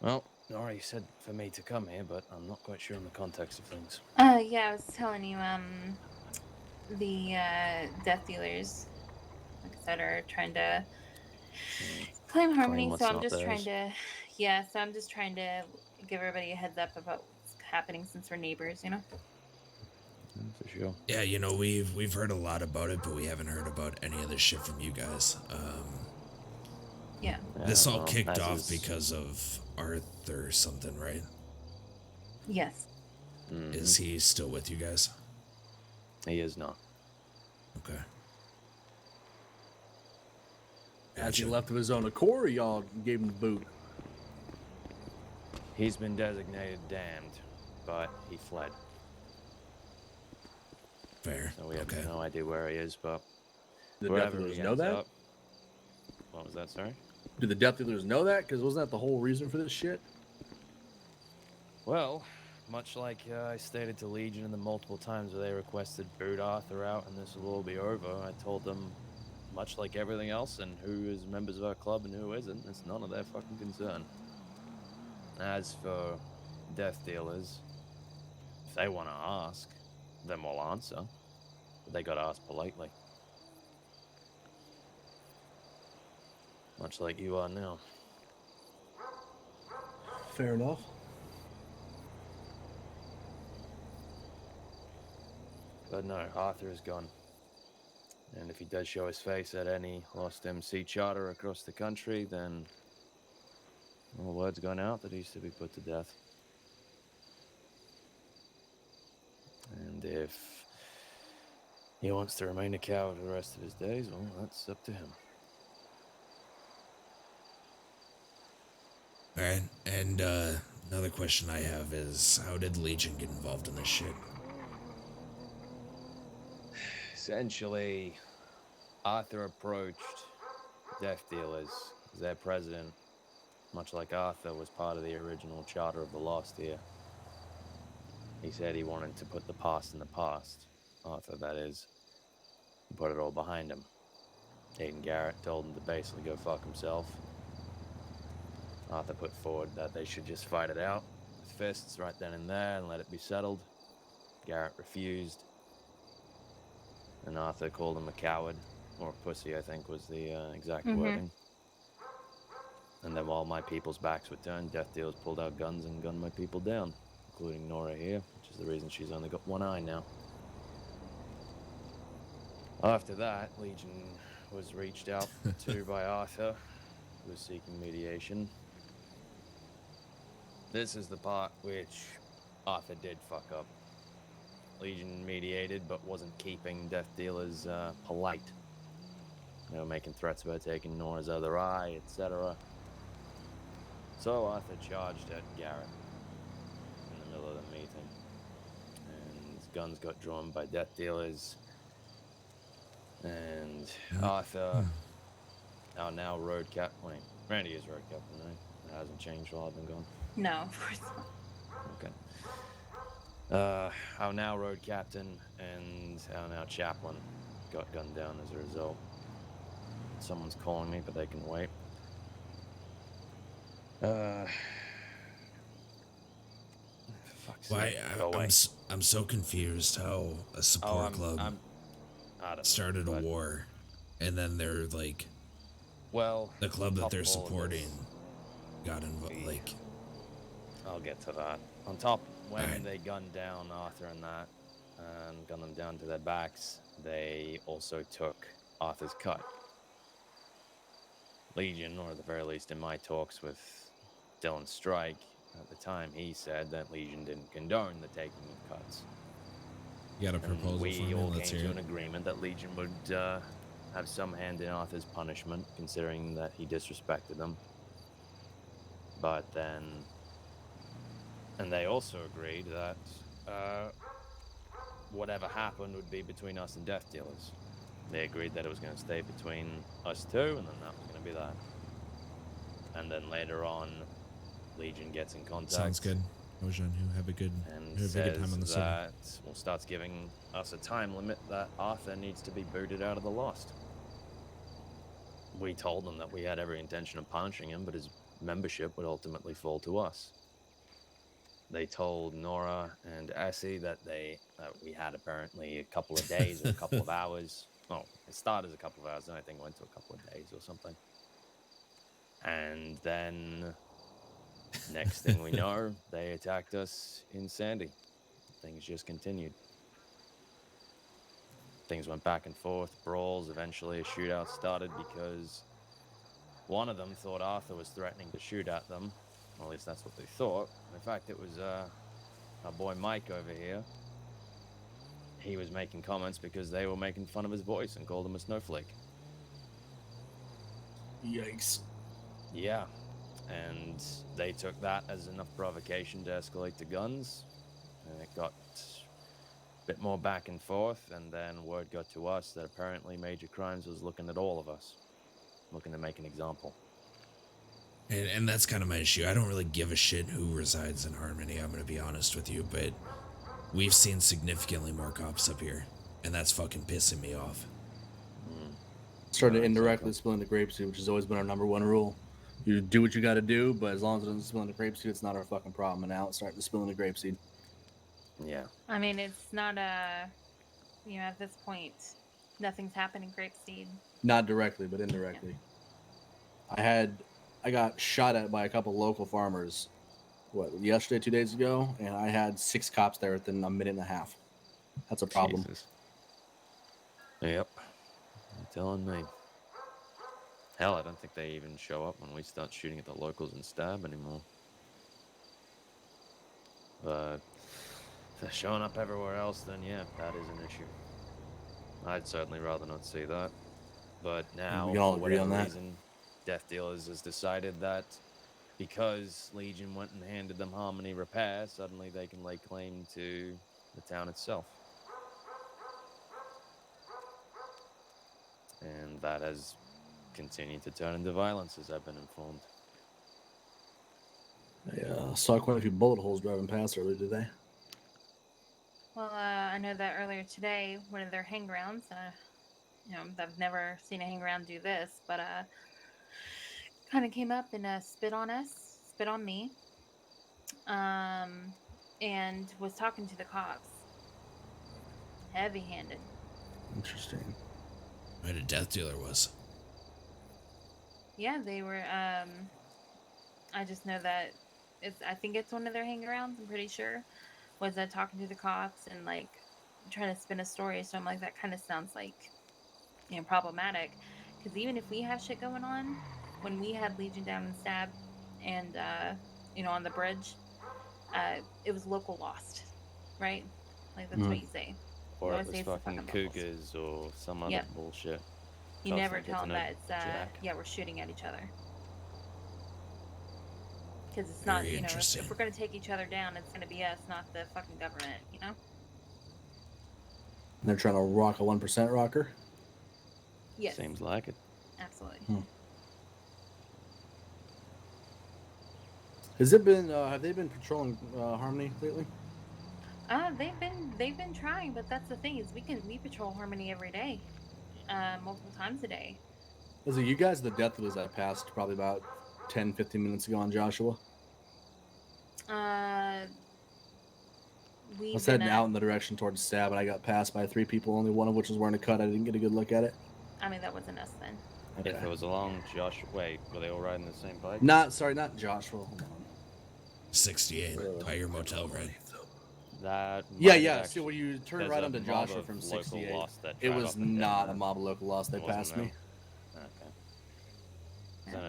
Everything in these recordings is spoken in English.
Well, Nori said for me to come here, but I'm not quite sure on the context of things. Yeah, I was telling you, the death dealers, like I said, are trying to Hmm. claim Claim harmony. So what's I'm not just trying theirs. to, yeah. So I'm just trying to give everybody a heads up about what's happening since we're neighbors. For sure. Yeah, you know, we've heard a lot about it, but we haven't heard about any of this shit from you guys. Yeah. This Yeah, all well, kicked as off is. because of Arthur or something, right? Yes. Mm-hmm. Is he still with you guys? He is not. Okay. As he Gotcha. left of his own accord, y'all gave him the boot. He's been designated damned, but he fled. Fair. So we have Okay. no idea where he is, but The death wherever dealers he know ends that? up. What was that, sorry? Do the death dealers know that? Because wasn't that the whole reason for this shit? Well, much like I stated to Legion in the multiple times where they requested boot Arthur out and this will all be over, I told them, much like everything else, and who is members of our club and who isn't, it's none of their fucking concern. As for death dealers, if they want to ask, then we'll answer. But they got to ask politely. Much like you are now. Fair enough. But no, Arthur is gone. And if he does show his face at any Lost MC charter across the country, then well, word's gone out that he's to be put to death. And if he wants to remain a coward for the rest of his days, well, that's up to him. All right. And another question I have is, how did Legion get involved in this shit? Essentially, Arthur approached death dealers as their president, much like Arthur was part of the original Charter of the Lost here. He said he wanted to put the past in the past, Arthur, that is, and put it all behind him. Aiden Garrett told him to basically go fuck himself. Arthur put forward that they should just fight it out with fists right then and there and let it be settled. Garrett refused. And Arthur called him a coward, or a pussy, I think was the exact wording. And then while my people's backs were turned, death dealers pulled out guns and gunned my people down, including Nora here, which is the reason she's only got one eye now. After that, Legion was reached out to by Arthur, who was seeking mediation. This is the part which Arthur did fuck up. Legion mediated, but wasn't keeping death dealers polite. They were making threats about taking Nora's other eye, etc. So Arthur charged at Garrett in the middle of the meeting. And guns got drawn by death dealers. And Arthur, our now road captain, wait, Randy is road captain, right? It hasn't changed while I've been gone. No, of course not. Okay. Our now road captain and our now chaplain got gunned down as a result. Someone's calling me, but they can wait. Why? I'm so confused how a support club started a war, and then they're like, well, the club that they're supporting got involved. Like, I'll get to that. On top, when they gunned down Arthur and that, and gunned them down to their backs, they also took Arthur's cut. Legion, or at the very least in my talks with Dylan Strike, at the time he said that Legion didn't condone the taking of cuts. You got a proposal for me? We all Let's came hear to an agreement that Legion would have some hand in Arthur's punishment, considering that he disrespected them. But then, and they also agreed that whatever happened would be between us and death dealers. They agreed that it was going to stay between us two, and then that was going to be that. And then later on, Legion gets in contact. Sounds good. Ojan, who have a good time on the that, well, starts giving us a time limit that Arthur needs to be booted out of the Lost. We told them that we had every intention of punishing him, but his membership would ultimately fall to us. They told Nora and Essie that we had apparently a couple of days or a couple of hours. Well, it started as a couple of hours, and I think it went to a couple of days or something. And then, next thing we know, they attacked us in Sandy. Things just continued. Things went back and forth, brawls. Eventually, a shootout started because one of them thought Arthur was threatening to shoot at them. Or at least that's what they thought. In fact, it was our boy Mike over here. He was making comments because they were making fun of his voice and called him a snowflake. Yikes. Yeah, and they took that as enough provocation to escalate to guns, and it got a bit more back and forth, and then word got to us that apparently Major Crimes was looking at all of us, looking to make an example. And that's kind of my issue. I don't really give a shit who resides in Harmony, I'm going to be honest with you, but we've seen significantly more cops up here, and that's fucking pissing me off. Started indirectly spilling the grapeseed, which has always been our number one rule. You do what you got to do, but as long as it doesn't spill in the grapeseed, it's not our fucking problem. And now it's starting to spill in the grapeseed. Yeah. I mean, it's not at this point, nothing's happened in grapeseed. Not directly, but indirectly. Yeah. I got shot at by a couple local farmers, yesterday, 2 days ago, and I had 6 cops there within a minute and a half. That's a problem. Jesus. Yep. You're telling me. Hell, I don't think they even show up when we start shooting at the locals and stab anymore. But if they're showing up everywhere else, then yeah, that is an issue. I'd certainly rather not see that. But now, we can all for agree on whatever that. reason, Death Dealers has decided that because Legion went and handed them Harmony Repair, suddenly they can lay claim to the town itself. And that has continued to turn into violence, as I've been informed. I saw quite a few bullet holes driving past earlier today. Well, I know that earlier today, one of their hang-rounds, I've never seen a hang-round do this, but kind of came up and spit on me, and was talking to the cops. Heavy-handed. Interesting. Right, a Death Dealer was. Yeah, they were, I just know that I think it's one of their hang-arounds, I'm pretty sure, was talking to the cops and, like, trying to spin a story. So I'm like, that kind of sounds like, problematic. Because even if we have shit going on, when we had Legion down and Stab and, on the bridge, it was local lost, right? Like, that's what you say. Or it was fucking cougars or some other bullshit. You never tell them that it's, we're shooting at each other. Because it's not, if we're going to take each other down, it's going to be us, not the fucking government, And they're trying to rock a 1% rocker? Yes. Seems like it. Absolutely. Has it been, have they been patrolling Harmony lately? They've been trying, but that's the thing is we patrol Harmony every day, multiple times a day. Was it you guys, the Death Dealers I passed probably about 10, 15 minutes ago on Joshua? I was heading out in the direction towards Stab, and I got passed by 3 people, only one of which was wearing a cut. I didn't get a good look at it. I mean, that wasn't us then. Okay. If it was along Joshua, wait, were they all riding the same bike? Not Joshua. Hold on. 68, by your motel, right? That yeah. So when you turn right onto Joshua from 68, it was not a mob of local loss. They passed me. Okay.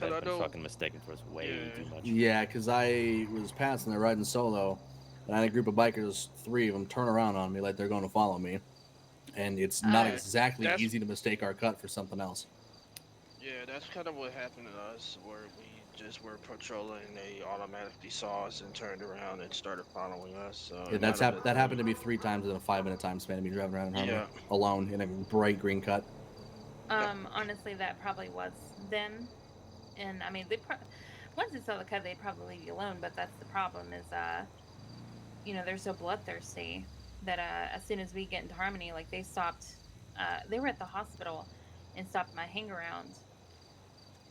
Then I've been fucking mistaken for us way too much. Yeah, because I was passing, they're riding solo, and I had a group of bikers, 3 of them, turn around on me like they're going to follow me. And it's not exactly easy to mistake our cut for something else. Yeah, that's kind of what happened to us, where we just were patrolling, they automatically saw us and turned around and started following us. So yeah, that happened to me 3 times in a 5-minute time span of me driving around in Harmony alone in a bright green cut. Honestly, that probably was them. And I mean, once they saw the cut, they'd probably leave you alone. But that's the problem is, they're so bloodthirsty that as soon as we get into Harmony, like they stopped, they were at the hospital and stopped my hang around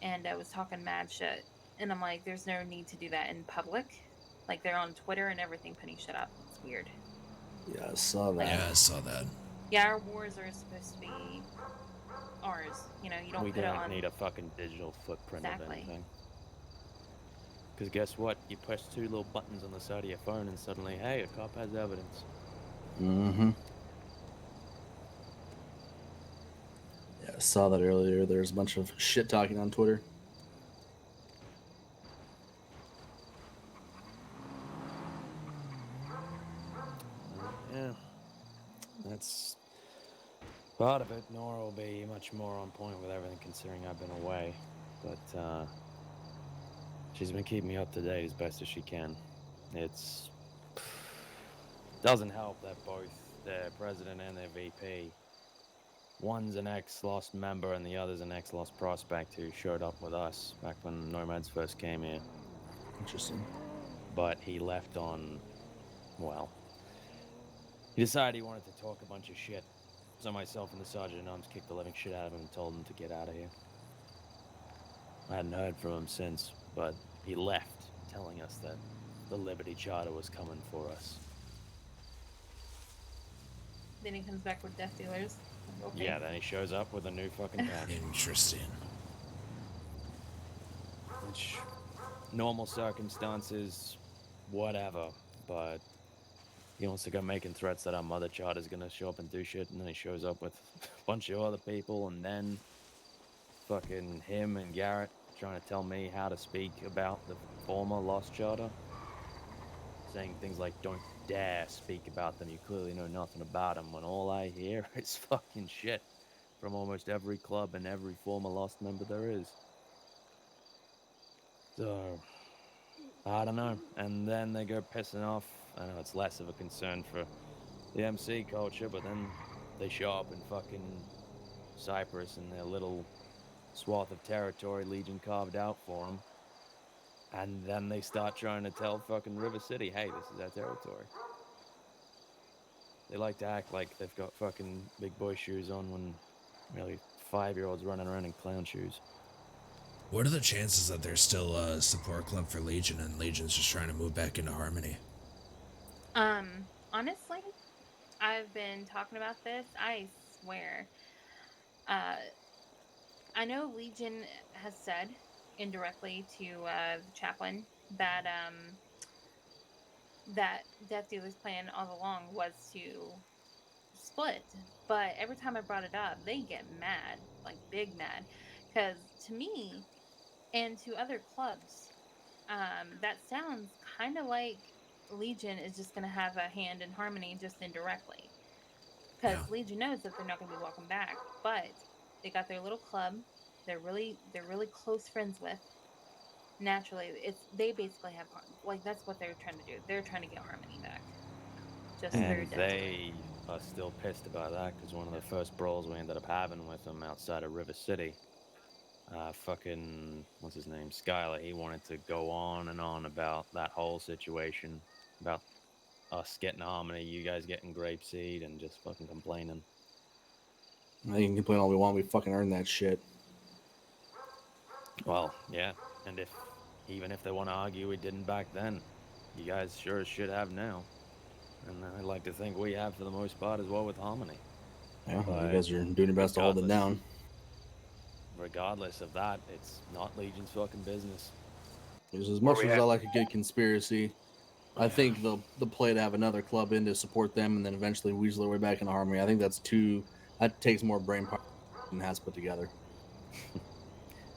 and was talking mad shit. And I'm like, there's no need to do that in public. Like, they're on Twitter and everything putting shit up. It's weird. Yeah, I saw that. Like- Yeah, I saw that. Yeah, our wars are supposed to be ours. You know, you don't We put it don't on. need a fucking digital footprint Exactly. of anything. Because guess what? You push 2 little buttons on the side of your phone and suddenly, hey, a cop has evidence. Mm-hmm. Yeah, I saw that earlier. There's a bunch of shit talking on Twitter. Yeah. That's part of it. Nora will be much more on point with everything considering I've been away. But she's been keeping me up to date as best as she can. It's doesn't help that both their president and their VP, one's an ex-Lost member and the other's an ex-Lost prospect who showed up with us back when Nomads first came here. Interesting. But he left on, well, he decided he wanted to talk a bunch of shit. So myself and the sergeant at arms kicked the living shit out of him and told him to get out of here. I hadn't heard from him since, but he left, telling us that the Liberty Charter was coming for us. Then he comes back with death dealers. Like, okay. Yeah, then he shows up with a new fucking patch. Interesting. Which, normal circumstances, whatever, but he wants to go making threats that our mother charter's gonna show up and do shit, and then he shows up with a bunch of other people, and then fucking him and Garrett trying to tell me how to speak about the former Lost Charter. Saying things like, don't dare speak about them, you clearly know nothing about them, when all I hear is fucking shit from almost every club and every former Lost member there is. So, I don't know. And then they go pissing off. I know it's less of a concern for the MC culture, but then they show up in fucking Cyprus in their little swath of territory Legion carved out for them. And then they start trying to tell fucking River City, hey, this is our territory. They like to act like they've got fucking big boy shoes on when really 5-year-olds running around in clown shoes. What are the chances that there's still a support club for Legion and Legion's just trying to move back into Harmony? Honestly, I've been talking about this. I swear. I know Legion has said indirectly to the chaplain that that Death Dealer's plan all along was to split. But every time I brought it up, they get mad, like big mad, because to me and to other clubs, that sounds kind of like Legion is just going to have a hand in Harmony just indirectly. Because Yeah. Legion knows that they're not going to be welcome back, but they got their little club. They're really close friends with. Naturally, they basically have, like, that's what they're trying to do. They're trying to get Harmony back. Just through And Death Dealer. they are still pissed about that because one of the first brawls we ended up having with them outside of River City, fucking, what's his name, Skylar, he wanted to go on and on about that whole situation, about us getting Harmony, you guys getting Grapeseed, and just fucking complaining. They can complain all we want. We fucking earned that shit. Well, yeah, and even if they want to argue we didn't back then, you guys sure as shit have now. And I'd like to think we have for the most part as well with Harmony. Yeah, But you guys are doing your best to hold it down. Regardless of that, it's not Legion's fucking business. Because as much as I like a good conspiracy, I think the play to have another club in to support them and then eventually weasel their way back into Harmony, I think that takes more brain power than has put together.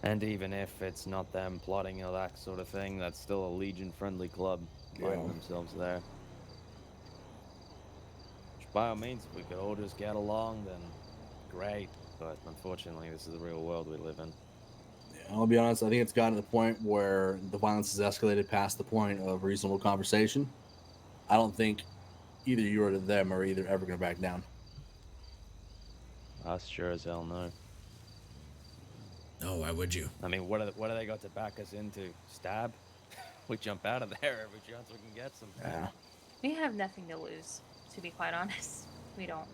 And even if it's not them plotting or that sort of thing, that's still a Legion-friendly club finding themselves there. Which, by all means, if we could all just get along, then great. But unfortunately, this is the real world we live in. Yeah, I'll be honest, I think it's gotten to the point where the violence has escalated past the point of reasonable conversation. I don't think either you or them are either ever going to back down. Us sure as hell no. No, why would you? I mean, what do they got to back us into? Stab? We jump out of there every chance we can get some. Yeah. We have nothing to lose, to be quite honest. We don't.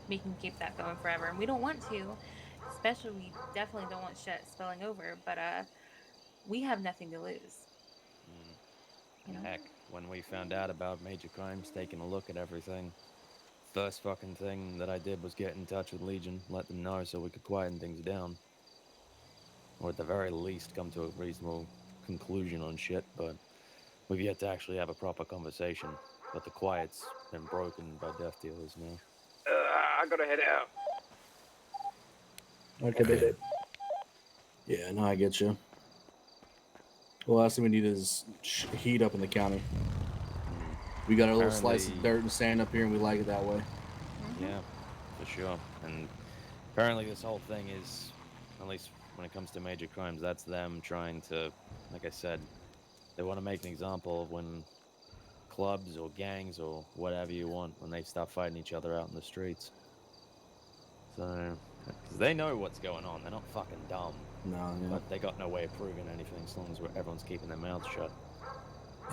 We can keep that going forever, and we don't want to. Especially, we definitely don't want shit spilling over. But we have nothing to lose. And You know? heck, when we found out about major crimes, taking a look at everything, first fucking thing that I did was get in touch with Legion, let them know so we could quieten things down. Or at the very least come to a reasonable conclusion on shit, but we've yet to actually have a proper conversation. But the quiet's been broken by death dealers now. I gotta head out. Okay, babe. Yeah, no, I get you. The last thing we need is heat up in the county. We got a little slice of Apparently- dirt and sand up here, and we like it that way. Yeah, for sure. And apparently this whole thing is, at least when it comes to major crimes, that's them trying to, like I said, they want to make an example of when clubs or gangs or whatever you want, when they start fighting each other out in the streets. So, because they know what's going on, they're not fucking dumb. No, yeah. But they got no way of proving anything as long as everyone's keeping their mouths shut.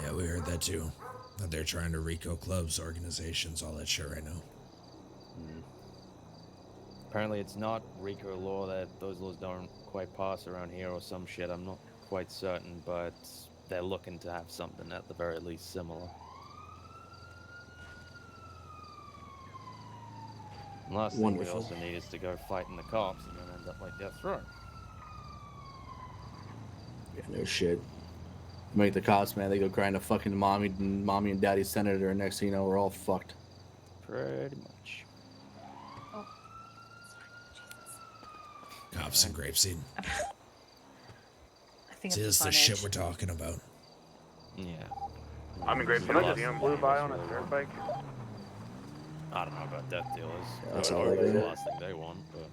Yeah, we heard that too. That they're trying to RICO clubs, organizations, all that shit right now. Apparently it's not RICO law, that those laws don't quite pass around here or some shit. I'm not quite certain, but they're looking to have something at the very least similar. And last thing we Wonderful. also need is to go fighting the cops and then end up like death row. Yeah, no shit. Make the cops, man. They go crying to fucking mommy and daddy senator, and next thing you know, we're all fucked. Pretty much. Oh, Cops and grapeseed. I think See, it's this is the shit we're talking about. Yeah. I'm in Grape. Can I just see him blue by on a dirt bike? I don't know about death dealers. That's That's all they the do. last thing they want, but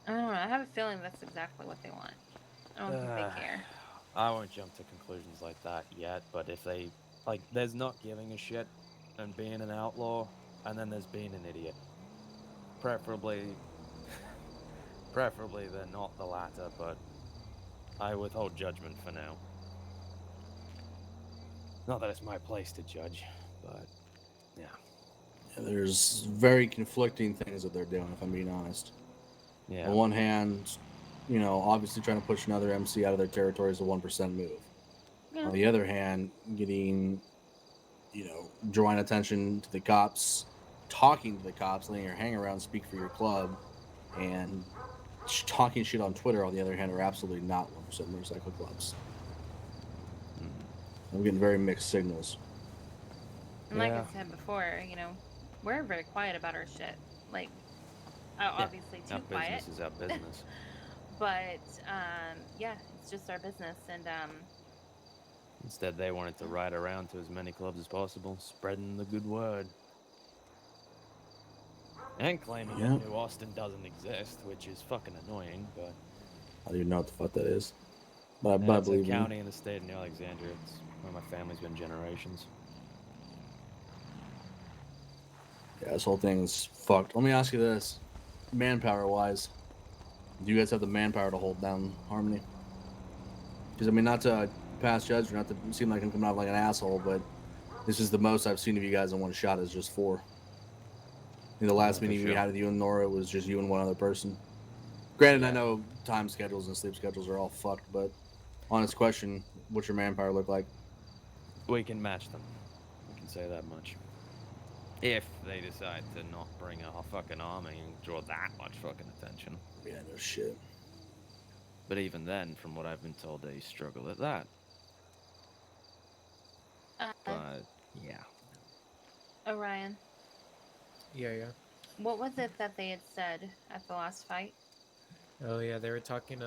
I don't know. I have a feeling that's exactly what they want. I don't think they care. I won't jump to conclusions like that yet, but if they, like, there's not giving a shit and being an outlaw, and then there's being an idiot. Preferably they're not the latter, but I withhold judgment for now. Not that it's my place to judge, but yeah. Yeah, there's very conflicting things that they're doing, if I'm being honest. Yeah. On one hand, you know, obviously trying to push another MC out of their territory is a 1% move. Yeah. On the other hand, getting, you know, drawing attention to the cops, talking to the cops, letting your hang around speak for your club, and talking shit on Twitter, on the other hand, are absolutely not 1% motorcycle clubs. I'm getting very mixed signals. And like Yeah. I said before, you know, we're very quiet about our shit. Like, obviously too Our quiet. business is our business. But yeah, it's just our business, and Instead, they wanted to ride around to as many clubs as possible, spreading the good word. And claiming Yeah. that New Austin doesn't exist, which is fucking annoying, but I don't even know what the fuck that is. But I it's a believe you. county in the state of New Alexandria. It's where my family's been generations. Yeah, this whole thing's fucked. Let me ask you this. Manpower wise, do you guys have the manpower to hold down Harmony? Because, I mean, not to pass judgment, not to seem like I'm coming off like an asshole, but this is the most I've seen of you guys in one shot is just 4. In the last for meeting we sure. had with you and Nora, it was just you and one other person. Granted, I Yeah. know time schedules and sleep schedules are all fucked, but honest question, what's your manpower look like? We can match them. We can say that much. If they decide to not bring a fucking army and draw that much fucking attention. Yeah, no shit. But even then, from what I've been told, they struggle at that. But, yeah. Orion, Yeah. what was it that they had said at the last fight? Oh yeah, they were talking.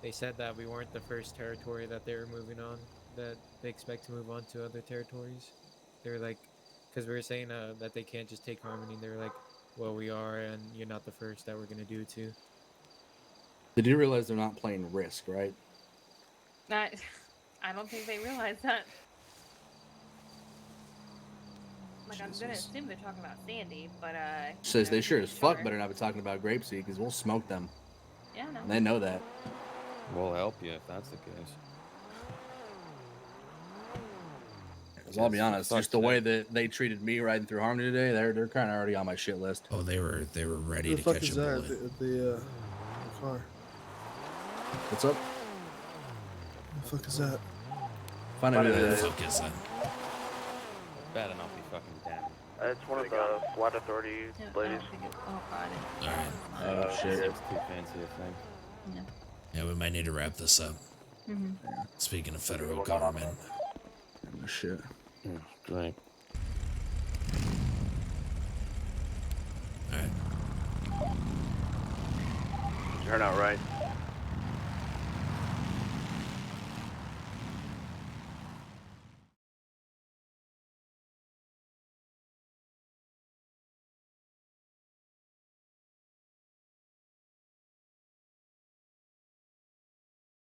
They said that we weren't the first territory that they were moving on. That they expect to move on to other territories. They were like, because we were saying that they can't just take Harmony. They were like, well, we are, and you're not the first that we're gonna do it to. Did you realize they're not playing Risk, right? I don't think they realize that. Like, I'm gonna Jesus. assume they're talking about Sandy, but Says they sure as fuck better. better not be talking about Grapeseed because we'll smoke them. Yeah, no. And they know that. We'll help you if that's the case. 'Cause I'll be Yes, honest, fuck just the way that. that they treated me riding through Harmony today, they're kind of already on my shit list. Oh, they were ready Who to the fuck catch is a that bullet. at the car? What's up? The fuck is that? Find out who that What the is. fuck is that? Better not be fucking damn. It's one of the flight authority No, I ladies. don't think it, oh god. Alright. Oh shit. It's too fancy a thing. No. Yeah, we might need to wrap this up. Mm-hmm. Speaking of federal government. Oh shit. Great. Alright. Turn out right.